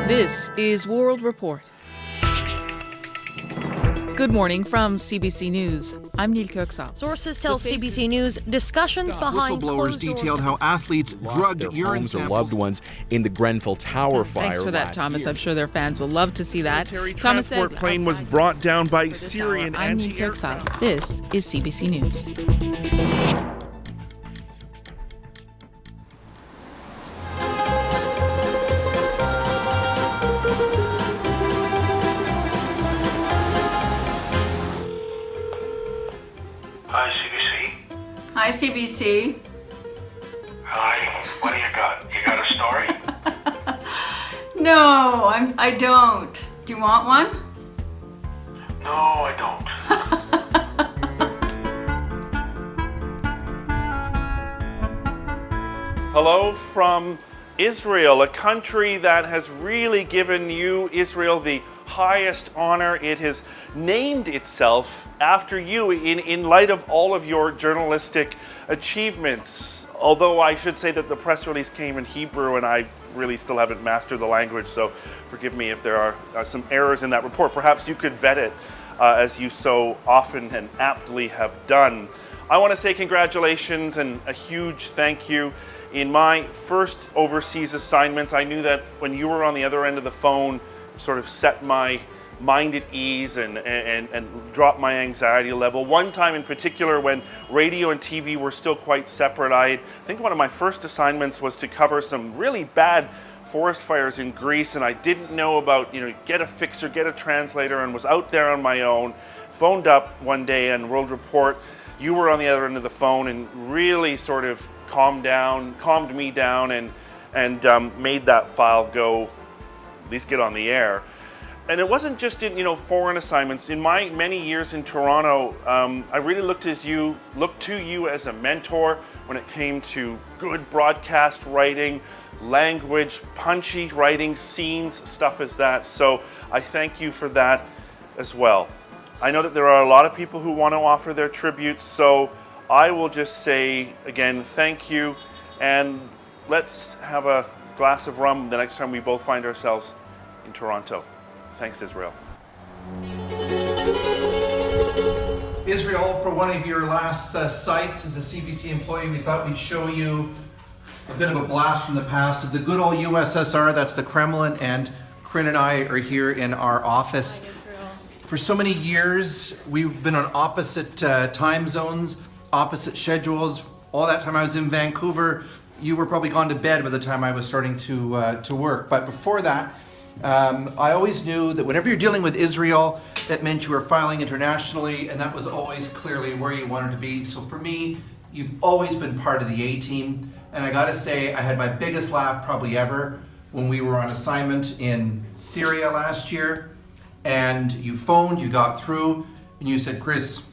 This is World Report. Good morning from CBC News. I'm Neil Kirksall. Sources tell CBC News discussions behind whistleblowers detailed how athletes drugged their urine homes or samples. loved ones in the Grenfell Tower fire. Thanks for that, Thomas. year. I'm sure their fans will love to see that. Thomas transport said plane was outside brought down by for this Syrian hour, I'm Neil anti-aircraft. Kirksall. This is CBC News. Hi, CBC. Hi, CBC. Hi. What do you got? You got a story? No, I don't. Do you want one? No, I don't. Hello from Israel, a country that has really given you, Israel, the highest honor. It has named itself after you in light of all of your journalistic achievements. Although I should say that the press release came in Hebrew and I really still haven't mastered the language, so forgive me if there are some errors in that report. Perhaps you could vet it as you so often and aptly have done. I want to say congratulations and a huge thank you. In my first overseas assignments, I knew that when you were on the other end of the phone, sort of set my mind at ease and drop my anxiety level. One time in particular when radio and TV were still quite separate, I think one of my first assignments was to cover some really bad forest fires in Greece, and I didn't know about, get a fixer, get a translator, and was out there on my own. Phoned up one day and World Report, you were on the other end of the phone and really sort of calmed me down and made that file go, at least get on the air. And it wasn't just in foreign assignments. In my many years in Toronto, I really looked to you as a mentor when it came to good broadcast writing, language, punchy writing, scenes, stuff as that. So I thank you for that as well. I know that there are a lot of people who want to offer their tributes, so I will just say again, thank you, and let's have a glass of rum the next time we both find ourselves in Toronto. Thanks, Israel. Israel, for one of your last sites as a CBC employee, we thought we'd show you a bit of a blast from the past of the good old USSR. That's the Kremlin, and Corinne and I are here in our office. For so many years, we've been on opposite time zones, opposite schedules. All that time I was in Vancouver, you were probably gone to bed by the time I was starting to work. But before that, I always knew that whenever you're dealing with Israel, that meant you were filing internationally, and that was always clearly where you wanted to be. So for me, you've always been part of the A-team. And I gotta say, I had my biggest laugh probably ever when we were on assignment in Syria last year. And you phoned, you got through, and you said, "Chris,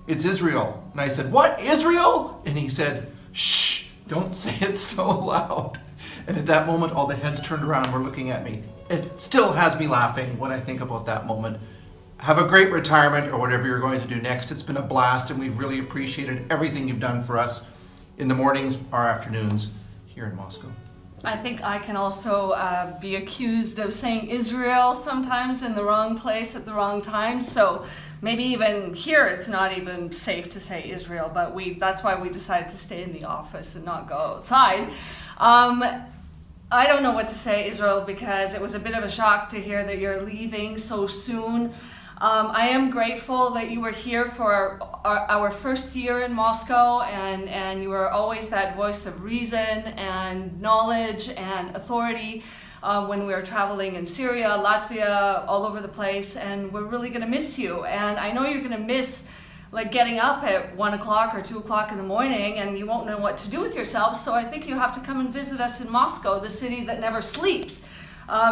it's Israel." And I said, "What, Israel?" And he said, "Shh, don't say it so loud." And at that moment, all the heads turned around and were looking at me. It still has me laughing when I think about that moment. Have a great retirement or whatever you're going to do next. It's been a blast, and we've really appreciated everything you've done for us in the mornings or afternoons here in Moscow. I think I can also be accused of saying Israel sometimes in the wrong place at the wrong time. So maybe even here it's not even safe to say Israel, but that's why we decided to stay in the office and not go outside. I don't know what to say, Israel, because it was a bit of a shock to hear that you're leaving so soon. I am grateful that you were here for our first year in Moscow, and you were always that voice of reason and knowledge and authority when we were traveling in Syria, Latvia, all over the place, and we're really going to miss you. And I know you're going to miss getting up at 1 o'clock or 2 o'clock in the morning, and you won't know what to do with yourself. So I think you have to come and visit us in Moscow, the city that never sleeps.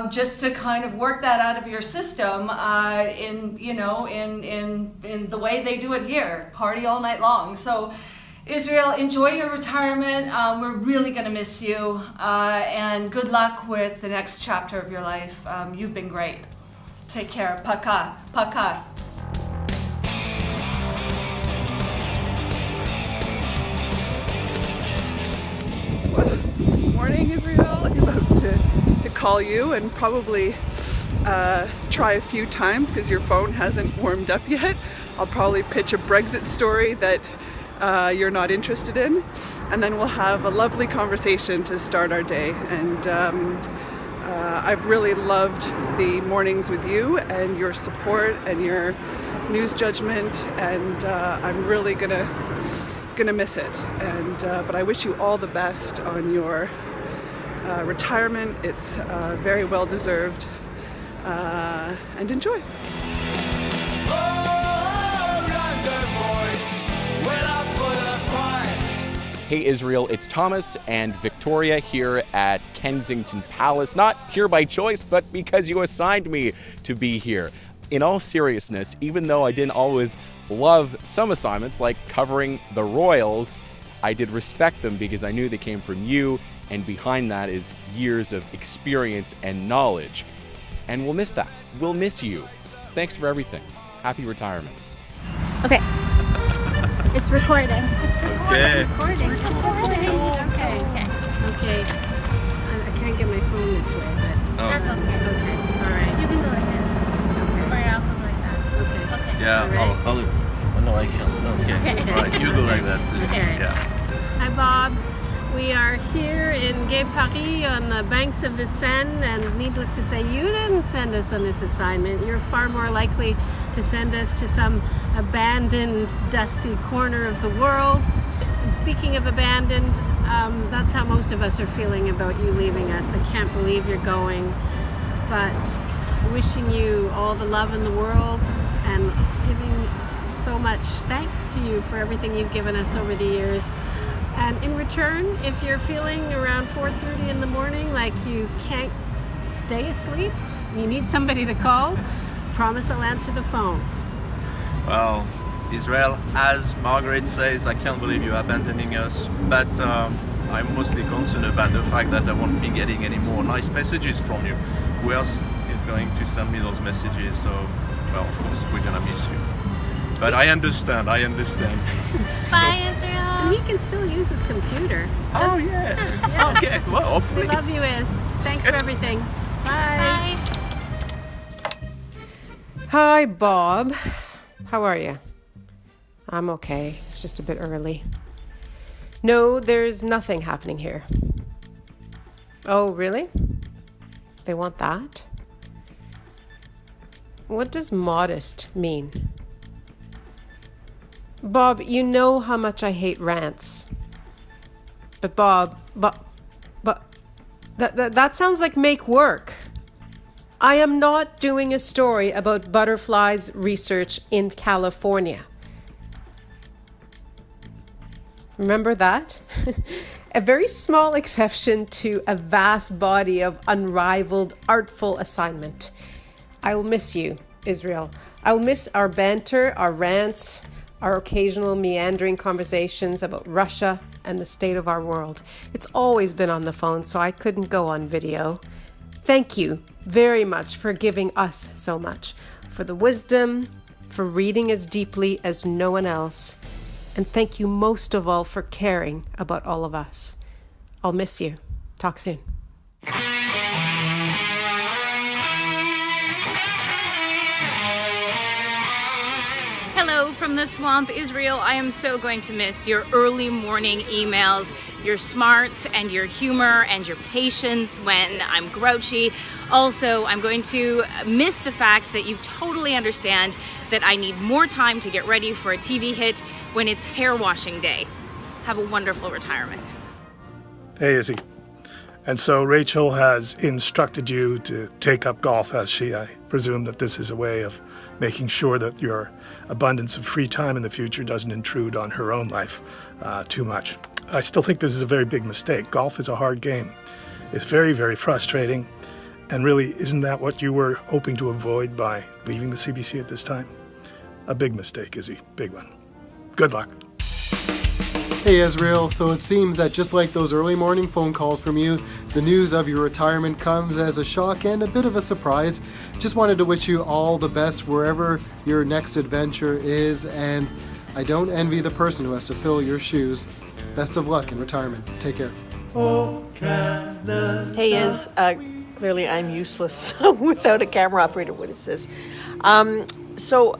Just to kind of work that out of your system in the way they do it here, party all night long. So Israel, enjoy your retirement. We're really going to miss you, and good luck with the next chapter of your life. You've been great. Take care. Paka. Paka. Morning, Israel. You're about to call you and probably try a few times because your phone hasn't warmed up yet. I'll probably pitch a Brexit story that you're not interested in, and then we'll have a lovely conversation to start our day. And I've really loved the mornings with you and your support and your news judgment, and I'm really gonna miss it. And but I wish you all the best on your retirement. It's very well deserved, and enjoy. Hey Israel, it's Thomas and Victoria here at Kensington Palace. Not here by choice, but because you assigned me to be here. In all seriousness, even though I didn't always love some assignments, like covering the royals, I did respect them because I knew they came from you, and behind that is years of experience and knowledge. And we'll miss that. We'll miss you. Thanks for everything. Happy retirement. Okay. It's recording. Okay. It's recording. It's recording. Okay. Okay. I can't get my phone this way, but... That's okay. Okay. All right. You can go like this. Okay. Or I'll go like that. Okay. Okay. Yeah, oh no, I can't. Okay. All right, you go like that, please. Okay. Yeah. Hi, Bob. We are here in Gay Paris on the banks of the Seine, and needless to say, you didn't send us on this assignment. You're far more likely to send us to some abandoned, dusty corner of the world. And speaking of abandoned, that's how most of us are feeling about you leaving us. I can't believe you're going, but wishing you all the love in the world and giving so much thanks to you for everything you've given us over the years. And in return, if you're feeling around 4:30 in the morning like you can't stay asleep, and you need somebody to call, promise I'll answer the phone. Well, Israel, as Margaret says, I can't believe you're abandoning us, but I'm mostly concerned about the fact that I won't be getting any more nice messages from you. Who else is going to send me those messages? So, well, of course, we're gonna miss you. But I understand. Bye, Israel. And he can still use his computer. Oh, yeah. Okay, well, We hopefully. love you, Iz. Thanks for everything. Bye. Bye. Hi, Bob. How are you? I'm okay. It's just a bit early. No, there's nothing happening here. Oh, really? They want that? What does modest mean? Bob, you know how much I hate rants. But Bob, that sounds like make work. I am not doing a story about butterflies research in California. Remember that? A very small exception to a vast body of unrivaled, artful assignment. I will miss you, Israel. I will miss our banter, our rants, our occasional meandering conversations about Russia and the state of our world. It's always been on the phone, so I couldn't go on video. Thank you very much for giving us so much, for the wisdom, for reading as deeply as no one else, and thank you most of all for caring about all of us. I'll miss you. Talk soon. Hello from the swamp, Israel. I am so going to miss your early morning emails, your smarts and your humor and your patience when I'm grouchy. Also, I'm going to miss the fact that you totally understand that I need more time to get ready for a TV hit when it's hair washing day. Have a wonderful retirement. Hey, Izzy. And so Rachel has instructed you to take up golf, has she? I presume that this is a way of making sure that your abundance of free time in the future doesn't intrude on her own life too much. I still think this is a very big mistake. Golf is a hard game. It's very, very frustrating. And really, isn't that what you were hoping to avoid by leaving the CBC at this time? A big mistake, Izzy. Big one. Good luck. Hey Israel, so it seems that just like those early morning phone calls from you, the news of your retirement comes as a shock and a bit of a surprise. Just wanted to wish you all the best wherever your next adventure is, and I don't envy the person who has to fill your shoes. Best of luck in retirement. Take care. Hey, Iz, Clearly, I'm useless without a camera operator. What is this? So,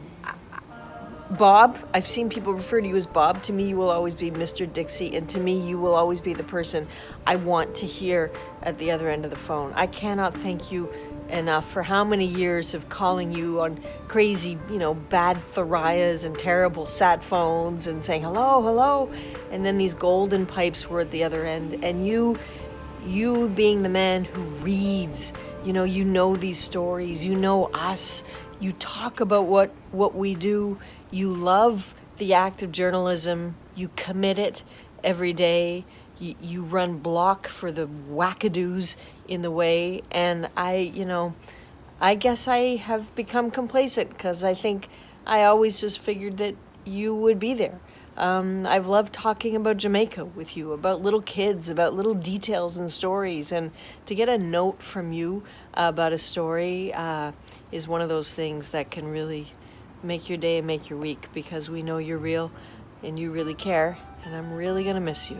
Bob, I've seen people refer to you as Bob. To me, you will always be Mr. Dixie, and to me, you will always be the person I want to hear at the other end of the phone. I cannot thank you enough for how many years of calling you on crazy, bad Thorias and terrible sat phones and saying hello, hello, and then these golden pipes were at the other end, and you being the man who reads, you know these stories, you know us, you talk about what we do, you love the act of journalism, you commit it every day, you run block for the wackadoos in the way, and I guess I have become complacent because I think I always just figured that you would be there. I've loved talking about Jamaica with you, about little kids, about little details and stories, and to get a note from you about a story is one of those things that can really make your day and make your week, because we know you're real and you really care, and I'm really gonna miss you.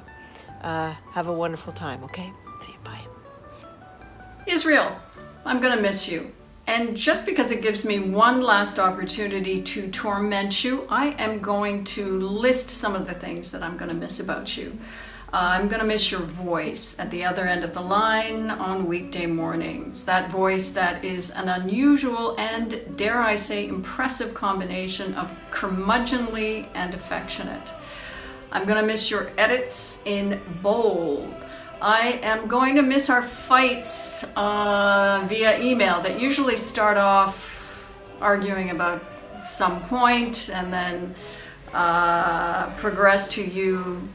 Have a wonderful time, okay? See you, bye. Israel, I'm gonna miss you. And just because it gives me one last opportunity to torment you, I am going to list some of the things that I'm gonna miss about you. I'm gonna miss your voice at the other end of the line on weekday mornings. That voice that is an unusual and, dare I say, impressive combination of curmudgeonly and affectionate. I'm gonna miss your edits in bold. I am going to miss our fights via email that usually start off arguing about some point and then progress to you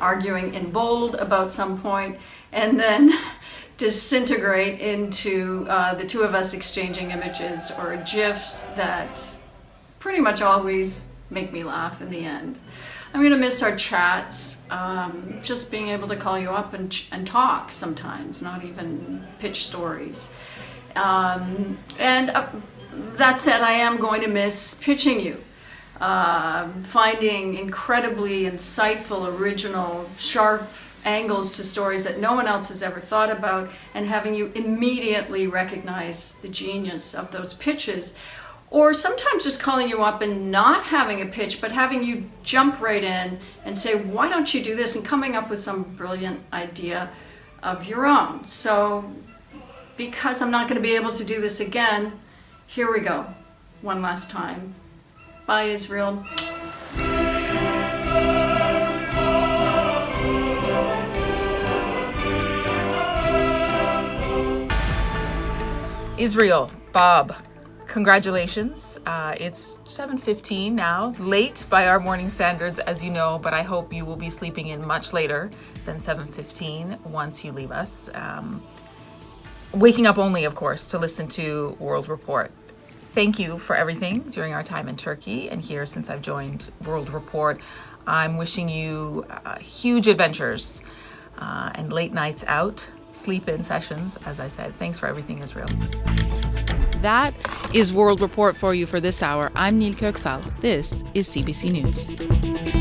arguing in bold about some point and then disintegrate into the two of us exchanging images or GIFs that pretty much always make me laugh in the end. I'm going to miss our chats, just being able to call you up and talk sometimes, not even pitch stories. And that said, I am going to miss pitching you, finding incredibly insightful, original, sharp angles to stories that no one else has ever thought about, and having you immediately recognize the genius of those pitches. Or sometimes just calling you up and not having a pitch, but having you jump right in and say, why don't you do this? And coming up with some brilliant idea of your own. So because I'm not going to be able to do this again, here we go. One last time. Bye, Israel. Israel, Bob, congratulations. It's 7:15 now, late by our morning standards, as you know, but I hope you will be sleeping in much later than 7:15 once you leave us. Waking up only, of course, to listen to World Report. Thank you for everything during our time in Turkey and here since I've joined World Report. I'm wishing you huge adventures and late nights out, sleep-in sessions, as I said. Thanks for everything, Israel. That is World Report for you for this hour. I'm Neil Köksal. This is CBC News.